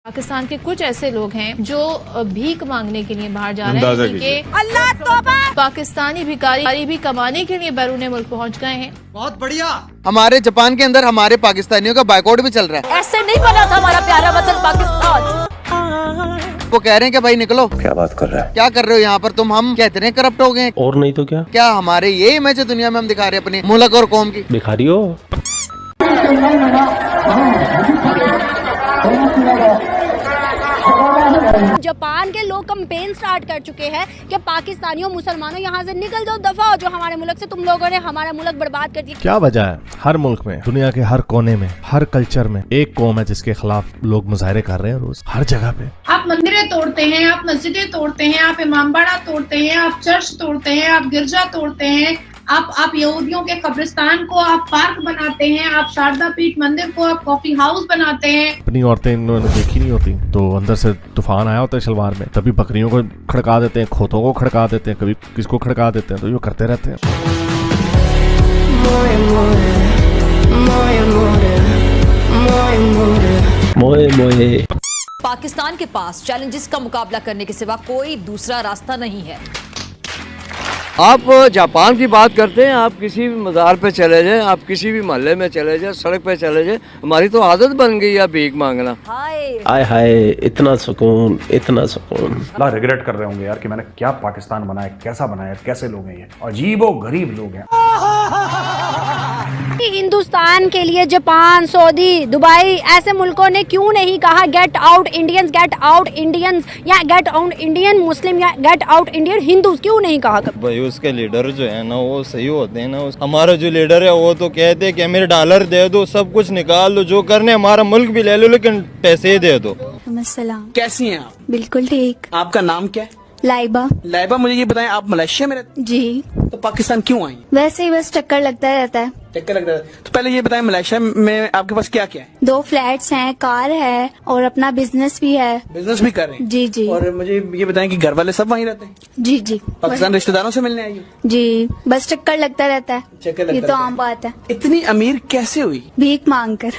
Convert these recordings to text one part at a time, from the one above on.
पाकिस्तान के कुछ ऐसे लोग हैं जो भीख मांगने के लिए बाहर जा रहे हैं कि अल्लाह तौबा। पाकिस्तानी भिखारी भी कमाने के लिए बैरून मुल्क पहुंच गए हैं। बहुत बढ़िया। हमारे जापान के अंदर हमारे पाकिस्तानियों का बाइकआउट भी चल रहा है। ऐसे नहीं बना था हमारा प्यारा वतन पाकिस्तान। वो कह रहे हैं कि भाई निकलो। क्या बात कर रहा है? क्या कर रहे हो यहाँ पर तुम? हम कहते हैं करप्ट हो गए और नहीं तो क्या? क्या हमारे ये इमेज है दुनिया में हम दिखा रहे हैं अपने मुल्क और कौम की? भिखारी हो। जापान के लोग कंपेन स्टार्ट कर चुके हैं कि पाकिस्तानियों मुसलमानों यहाँ से निकल जाओ, दफा हो जो हमारे मुल्क से, तुम लोगों ने हमारा मुल्क बर्बाद कर दिया। क्या वजह है? हर मुल्क में, दुनिया के हर कोने में, हर कल्चर में एक कौम है जिसके खिलाफ लोग मुजाहरे कर रहे हैं रोज, हर जगह पे। आप मंदिरें तोड़ते हैं, आप मस्जिदें तोड़ते हैं, आप इमामबाड़ा तोड़ते हैं, आप चर्च तोड़ते हैं, आप गिरजा तोड़ते हैं, आप यहूदियों के कब्रिस्तान को आप पार्क बनाते हैं, आप शारदा पीठ मंदिर को आप कॉफी हाउस बनाते हैं। अपनी औरतें इन्होंने देखी नहीं होती तो अंदर से तूफान आया होता है शलवार में, तभी बकरियों को खड़का देते हैं, खोतों को खड़का देते हैं, कभी किसको खड़का देते हैं, तो ये करते रहते हैं। मोए मोए। पाकिस्तान के पास चैलेंजेस का मुकाबला करने के सिवा कोई दूसरा रास्ता नहीं है। आप जापान की बात करते हैं, आप किसी भी मज़ार पे चले जाएं, आप किसी भी मोहल्ले में चले जाएं, सड़क पे चले जाएं, हमारी तो आदत बन गई है भीख मांगना। हाय हाय, इतना सुकून, इतना सुकून। बड़ा रिग्रेट कर रहे होंगे यार कि मैंने क्या पाकिस्तान बनाया, कैसा बनाया, कैसे लोग हैं ये, अजीबो गरीब लोग हैं। हिंदुस्तान के लिए जापान, सऊदी, दुबई ऐसे मुल्कों ने क्यों नहीं कहा get out Indians, get out Indians, या गेट आउट इंडियन मुस्लिम, या गेट आउट इंडियन हिंदूज, क्यों नहीं कहा? भाई उसके लीडर जो है ना वो सही होते हैं ना। हमारा जो लीडर है वो तो कहते हैं कि मेरे डॉलर दे दो, सब कुछ निकाल दो, जो करने हमारा मुल्क भी ले लो, लेकिन पैसे दे दो। सलाम। कैसी हैं आप? बिल्कुल ठीक। आपका नाम क्या है? लाइबा। लाइबा, मुझे ये बताएं, आप मलेशिया में रहते? जी। तो पाकिस्तान क्यों आई? वैसे ही बस चक्कर लगता रहता है। चक्कर लगता है। तो पहले ये बताएं, मलेशिया में आपके पास क्या क्या है? 2 फ्लैट्स हैं, कार है और अपना बिजनेस भी है। बिजनेस भी कर रहे हैं? जी जी। और मुझे ये बताएं कि घर वाले सब वहीं रहते हैं? जी जी। पाकिस्तान रिश्तेदारों से मिलने आई हो? जी, बस चक्कर लगता रहता है। चक्कर लगता ये तो आम बात है। इतनी अमीर कैसे हुई? भीख मांग कर।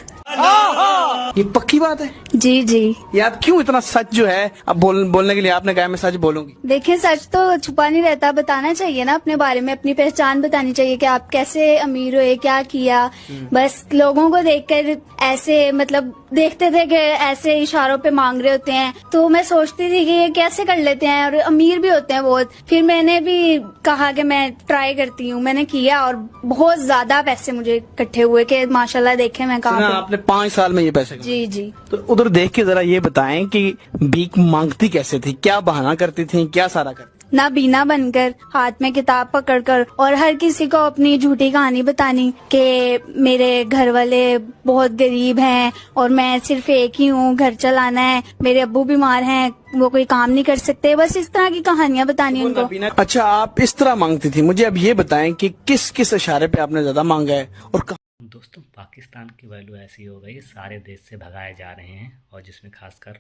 ये पक्की बात है? जी जी। ये आप क्यों इतना सच जो है अब बोलने के लिए आपने कहा मैं सच बोलूंगी? देखिए, सच तो छुपा नहीं रहता, बताना चाहिए ना अपने बारे में, अपनी पहचान बतानी चाहिए कि आप कैसे अमीर हुए, क्या किया। बस लोगों को देखकर ऐसे मतलब देखते थे कि ऐसे इशारों पे मांग रहे होते हैं, तो मैं सोचती थी कि ये कैसे कर लेते हैं और अमीर भी होते हैं बहुत। फिर मैंने भी कहा कि मैं ट्राई करती हूँ, मैंने किया और बहुत ज्यादा पैसे मुझे इकट्ठे हुए कि माशाल्लाह देखे मैं कहाँ। आपने 5 साल में ये पैसे? जी जी। तो उधर देख के जरा ये बताएं कि भीख मांगती कैसे थी, क्या बहाना करती थी, क्या सारा करती? ना बीना बनकर, हाथ में किताब पकड़कर और हर किसी को अपनी झूठी कहानी बतानी कि मेरे घर वाले बहुत गरीब हैं और मैं सिर्फ एक ही हूँ, घर चलाना है, मेरे अब्बू बीमार हैं, वो कोई काम नहीं कर सकते, बस इस तरह की कहानियाँ बतानी उनको। अच्छा, आप इस तरह मांगती थी। मुझे अब ये बताएं कि किस किस इशारे पे आपने ज्यादा मांगा है और दोस्तों, पाकिस्तान की वैल्यू ऐसी हो गई, सारे देश से भगाए जा रहे हैं और जिसमें खासकर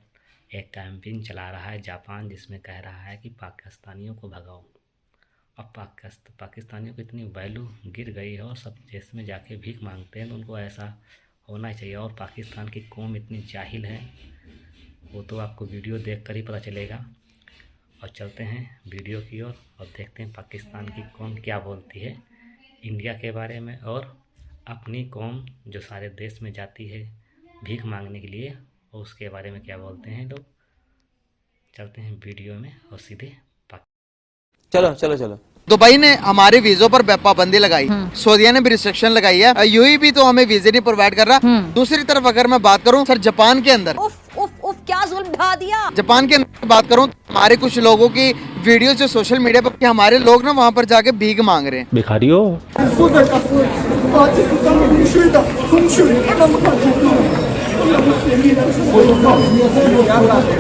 एक कैंपेन चला रहा है जापान, जिसमें कह रहा है कि पाकिस्तानियों को भगाओ। अब पाकिस्तानियों की इतनी वैल्यू गिर गई है और सब देश में जाके भीख मांगते हैं, तो उनको ऐसा होना चाहिए। और पाकिस्तान की कौम इतनी जाहिल है, वो तो आपको वीडियो देखकर ही पता चलेगा। और चलते हैं वीडियो की ओर और देखते हैं पाकिस्तान की कौम क्या बोलती है इंडिया के बारे में, और अपनी कौम जो सारे देश में जाती है भीख मांगने के लिए, और उसके बारे में क्या बोलते हैं लोग। चलते हैं वीडियो में और सीधे चलो चलो चलो। दुबई ने हमारे वीजों पर पाबंदी लगाई, सऊदीया ने भी रिस्ट्रिक्शन लगाई है, यूएई भी तो हमें वीजे नहीं प्रोवाइड कर रहा। दूसरी तरफ अगर मैं बात करूं सर, जापान के अंदर उफ क्या जुल्म ढा दिया। जापान के अंदर बात करूं, हमारे कुछ लोगों की वीडियो जो सोशल मीडिया पर कि हमारे लोग ना वहाँ पर जाके भीख मांग रहे हैं। भिखारी हो।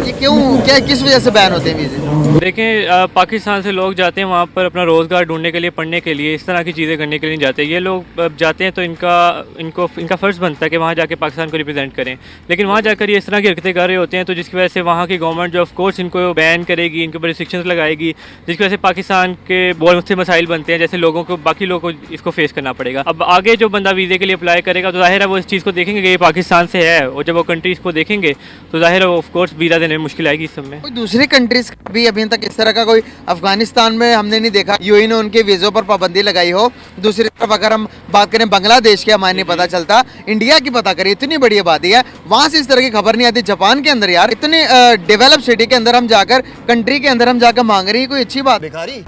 ये क्यों, क्या किस वजह से बैन होते हैं वीजे? देखें, पाकिस्तान से लोग जाते हैं वहाँ पर अपना रोज़गार ढूंढने के लिए, पढ़ने के लिए, इस तरह की चीज़ें करने के लिए जाते हैं। ये लोग जाते हैं तो इनका फ़र्ज़ बनता है कि वहाँ जाके पाकिस्तान को रिप्रेजेंट करें, लेकिन वहाँ जाकर ये इस तरह की हरकतें कर रहे होते हैं, तो जिसकी वजह से वहाँ की गवर्नमेंट जो ऑफ कोर्स इनको बैन करेगी, इनके ऊपर रिस्ट्रिक्शंस लगाएगी, जिसकी वजह से पाकिस्तान के बहुत से मसाइल बनते हैं, जैसे लोगों को, बाकी लोगों को इसको फेस करना पड़ेगा। अब आगे जो बंदा वीज़े के लिए अप्लाई करेगा तो ज़ाहिर है वो इस चीज़ को देखेंगे कि ये पाकिस्तान से है और जब वो कंट्रीज़ को देखेंगे तो जाहिर है ऑफ कोर्स वीज़ा देने में मुश्किल आएगी इस सब में। कोई दूसरी कंट्रीज भी अभी तक इस तरह का कोई अफगानिस्तान में हमने नहीं देखा यूएई ने उनके वीज़ों पर पाबंदी लगाई हो। दूसरी तरफ अगर हम बात करें बांग्लादेश की, हमारे नहीं पता चलता, इंडिया की पता करें, इतनी बड़ी आबादी है, वहाँ से इस तरह की खबर नहीं आती। जापान के अंदर यार इतनी डेवलप सिटी के अंदर हम जाकर, कंट्री के अंदर हम जाकर मांग रही है, कोई अच्छी बात? भिखारी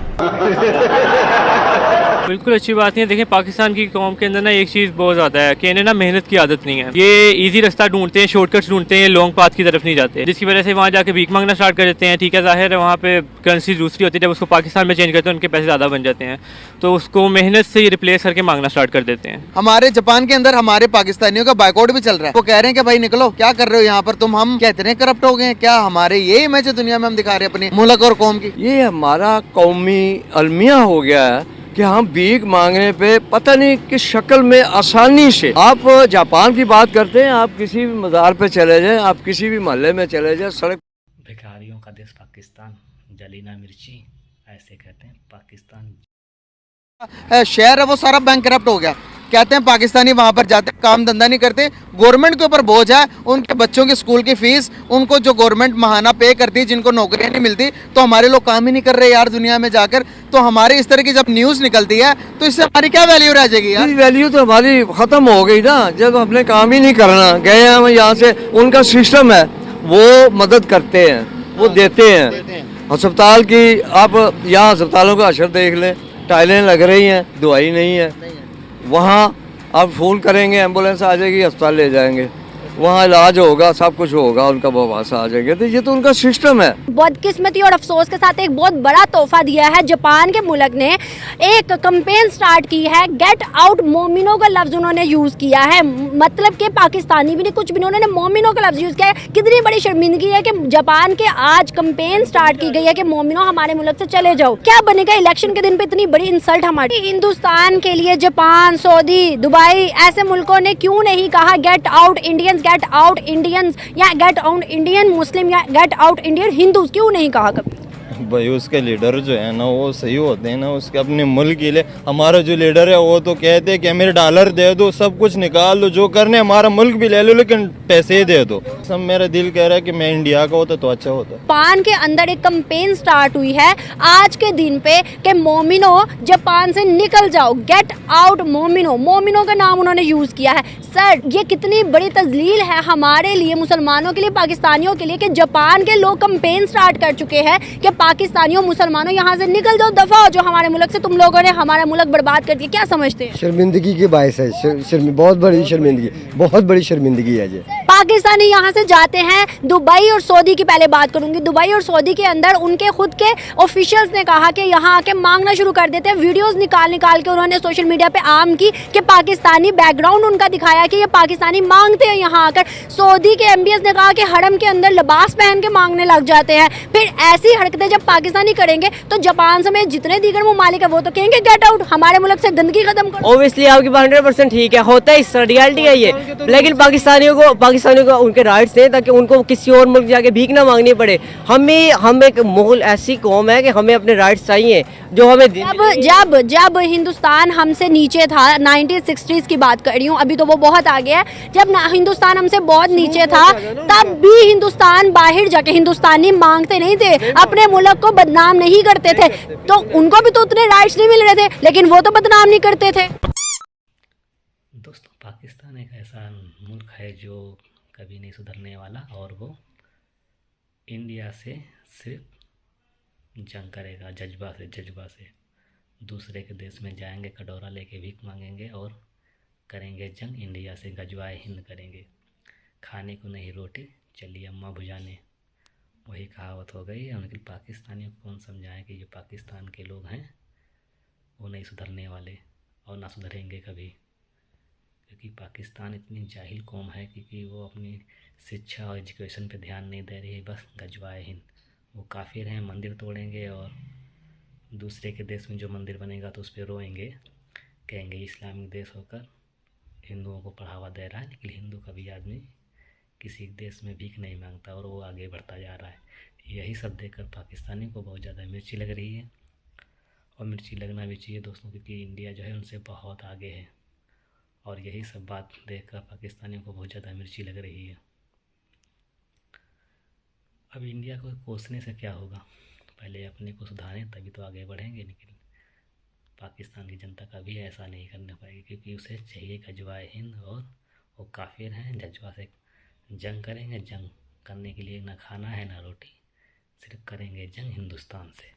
बिल्कुल अच्छी बात नहीं है। देखें पाकिस्तान की कौम के अंदर ना एक चीज़ बहुत ज़्यादा है कि इन्हें ना मेहनत की आदत नहीं है। ये इजी रास्ता ढूंढते हैं, शॉर्टकट्स ढूंढते हैं, लॉन्ग पाथ की तरफ नहीं जाते, जिसकी वजह से वहाँ जाके भीख मांगना स्टार्ट कर देते हैं। ठीक है, जाहिर है वहाँ पे करेंसी दूसरी होती है, जब उसको पाकिस्तान में चेंज करते हैं उनके पैसे ज़्यादा बन जाते हैं, तो उसको मेहनत से ही रिप्लेस करके मांगना स्टार्ट कर देते हैं। हमारे जापान के अंदर हमारे पाकिस्तानियों का बाइकआउट भी चल रहा है। वो कह रहे हैं कि भाई निकलो, क्या कर रहे हो यहाँ पर तुम, हम क्या इतने करप्ट हो गए हैं क्या? हमारे ये इमेज है दुनिया में हम दिखा रहे हैं अपनी मुल्क और कौम की। ये हमारा कौमी अलमिया हो गया है कि हम भीख मांगने पे पता नहीं किस शक्ल में आसानी से। आप जापान की बात करते हैं, आप किसी भी मज़ार पे चले जाएं, आप किसी भी मोहल्ले में चले जाएं, सड़क। भिखारियों का देश पाकिस्तान, जलीना मिर्ची ऐसे कहते हैं पाकिस्तान। शहर है वो सारा बैंक करप्ट हो गया। कहते हैं पाकिस्तानी वहाँ पर जाते काम धंधा नहीं करते, गवर्नमेंट के ऊपर बोझ है, उनके बच्चों की स्कूल की फीस उनको जो गवर्नमेंट महाना पे करती है, जिनको नौकरियाँ नहीं मिलती, तो हमारे लोग काम ही नहीं कर रहे यार दुनिया में जाकर। तो हमारे इस तरह की जब न्यूज़ निकलती है तो इससे हमारी क्या वैल्यू रह जाएगी यार? वैल्यू तो हमारी ख़त्म हो गई ना, जब हमने काम ही नहीं करना, गए हैं हम यहाँ से, उनका सिस्टम है वो मदद करते हैं, वो देते हैं। अस्पताल की आप यहाँ अस्पतालों का अशर देख लें, टाइलें लग रही हैं, दवाई नहीं है। वहाँ आप फ़ोन करेंगे, एम्बुलेंस आ जाएगी, अस्पताल ले जाएंगे, वहाँ इलाज होगा, सब कुछ होगा, उनका वहाँ से आ जाएंगे। तो ये तो उनका सिस्टम है। बदकिस्मती और अफसोस के साथ एक बहुत बड़ा तोहफा दिया है जापान के मुल्क ने। एक कैंपेन स्टार्ट की है, गेट आउट मोमिनो का लफ्ज उन्होंने यूज किया है। मतलब कि पाकिस्तानी भी नहीं, कुछ भी नहीं, उन्होंने मोमिनो का लफ्ज यूज किया है। कितनी बड़ी शर्मिंदगी है कि जापान के आज कैंपेन स्टार्ट की गई है कि मोमिनो हमारे मुल्क से चले जाओ। क्या बनेगा इलेक्शन के दिन पे इतनी बड़ी इंसल्ट हमारी हिंदुस्तान के लिए? जापान, सऊदी, दुबई ऐसे मुल्कों ने क्यों नहीं कहा get out Indians, get out Indians, या गेट आउट इंडियन मुस्लिम, या गेट आउट इंडियन हिंदूज? क्यों नहीं कहा कभी? भाई उसके लीडर जो है ना वो सही होते हैं ना, उसके अपने मुल्क के लिए। हमारा जो लीडर है वो तो कहते हैं कि मेरे डॉलर दे दो, सब कुछ निकाल दो, जो करने हमारा मुल्क भी ले लो, लेकिन पैसे दे दो। सब मेरा दिल कह रहा है कि मैं इंडिया का होता तो अच्छा होता। जापान के अंदर एक कैंपेन स्टार्ट हुई है आज के दिन पे कि मोमिनो जापान से निकल जाओ, गेट आउट मोमिनो। मोमिनो का नाम उन्होंने यूज किया है। सर ये कितनी बड़ी तजलील है हमारे लिए, मुसलमानों के लिए, पाकिस्तानियों के लिए कि जापान के लोग कैंपेन स्टार्ट कर चुके हैं कि पाकिस्तानियों, मुसलमानों यहाँ से निकल जाओ, दफा हो जो हमारे मुल्क से, तुम लोगों ने हमारा मुल्क बर्बाद कर दिया। क्या समझते हैं? शर्मिंदगी की बायस है, बहुत बड़ी शर्मिंदगी, बहुत बड़ी शर्मिंदगी है ये। पाकिस्तानी यहाँ से जाते हैं दुबई और सऊदी की, पहले बात करूंगी। दुबई और सऊदी के अंदर उनके खुद के ऑफिशियल्स ने कहा कि यहाँ आके मांगना शुरू कर देते हैं। वीडियोस निकाल के उन्होंने सोशल मीडिया पे आम की कि पाकिस्तानी बैकग्राउंड उनका दिखाया कि ये पाकिस्तानी मांगते हैं यहाँ आकर। सऊदी के एमबीएस ने कहा कि हरम के अंदर लिबास पहन के मांगने लग जाते हैं। फिर ऐसी हरकतें जब पाकिस्तानी करेंगे तो जापान समेत जितने दीगर ममालिक है वो तो कहेंगे गेट आउट, हमारे मुल्क से गंदगी खत्म करो। ऑब्वियसली आपकी बात 100% ठीक है, होता है, इस रियलिटी है ये। लेकिन पाकिस्तानियों को उनके राइट्स दें ताकि उनको किसी और मुल्क जाके भीख ना मांगनी पड़े। हम एक मुगल ऐसी कौम है कि हमें अपने राइट्स चाहिए जो हमें। जब हिंदुस्तान हमसे नीचे था, 1960s की बात कर रही हूँ, अभी तो वो बहुत आगे है। जब हिंदुस्तान हमसे बहुत नीचे था तब भी हिंदुस्तान बाहर जाके हिंदुस्तानी मांगते नहीं थे, अपने मुल्क को बदनाम नहीं करते थे, तो उनको भी तो उतने राइट्स नहीं मिल रहे थे, लेकिन वो तो बदनाम नहीं करते थे। दोस्तों पाकिस्तान एक ऐसा मुल्क है जो कभी नहीं सुधरने वाला, और वो इंडिया से सिर्फ जंग करेगा, जज्बा से। दूसरे के देश में जाएंगे, कटोरा लेके भीख मांगेंगे और करेंगे जंग, इंडिया से गजवाए हिंद करेंगे। खाने को नहीं रोटी, चलिए अम्मा भुजाने, वही कहावत हो गई है। लेकिन पाकिस्तानियों को कौन समझाएं कि जो पाकिस्तान के लोग हैं वो नहीं सुधरने वाले और ना सुधरेंगे कभी, क्योंकि पाकिस्तान इतनी जाहिल कौम है क्योंकि वो अपनी शिक्षा और एजुकेशन पे ध्यान नहीं दे रही है, बस गजवाए हिंद। वो काफिर हैं, मंदिर तोड़ेंगे और दूसरे के देश में जो मंदिर बनेगा तो उस पर रोएंगे, कहेंगे इस्लामिक देश होकर हिंदुओं को बढ़ावा दे रहा है। लेकिन हिंदू कभी आदमी किसी देश में भीख नहीं मांगता और वो आगे बढ़ता जा रहा है। यही सब देखकर पाकिस्तानी को बहुत ज़्यादा मिर्ची लग रही है, और मिर्ची लगना भी चाहिए दोस्तों, क्योंकि इंडिया जो है उनसे बहुत आगे है, और यही सब बात देखकर पाकिस्तानियों को बहुत ज़्यादा मिर्ची लग रही है। अब इंडिया को कोसने से क्या होगा, पहले अपने को सुधारें तभी तो आगे बढ़ेंगे। लेकिन पाकिस्तान की जनता कभी ऐसा नहीं करने पाएगी, क्योंकि उसे चाहिए गजवाए हिंद, और वो काफिर हैं, जज्बा से जंग करेंगे। जंग करने के लिए ना खाना है ना रोटी, सिर्फ करेंगे जंग हिंदुस्तान से।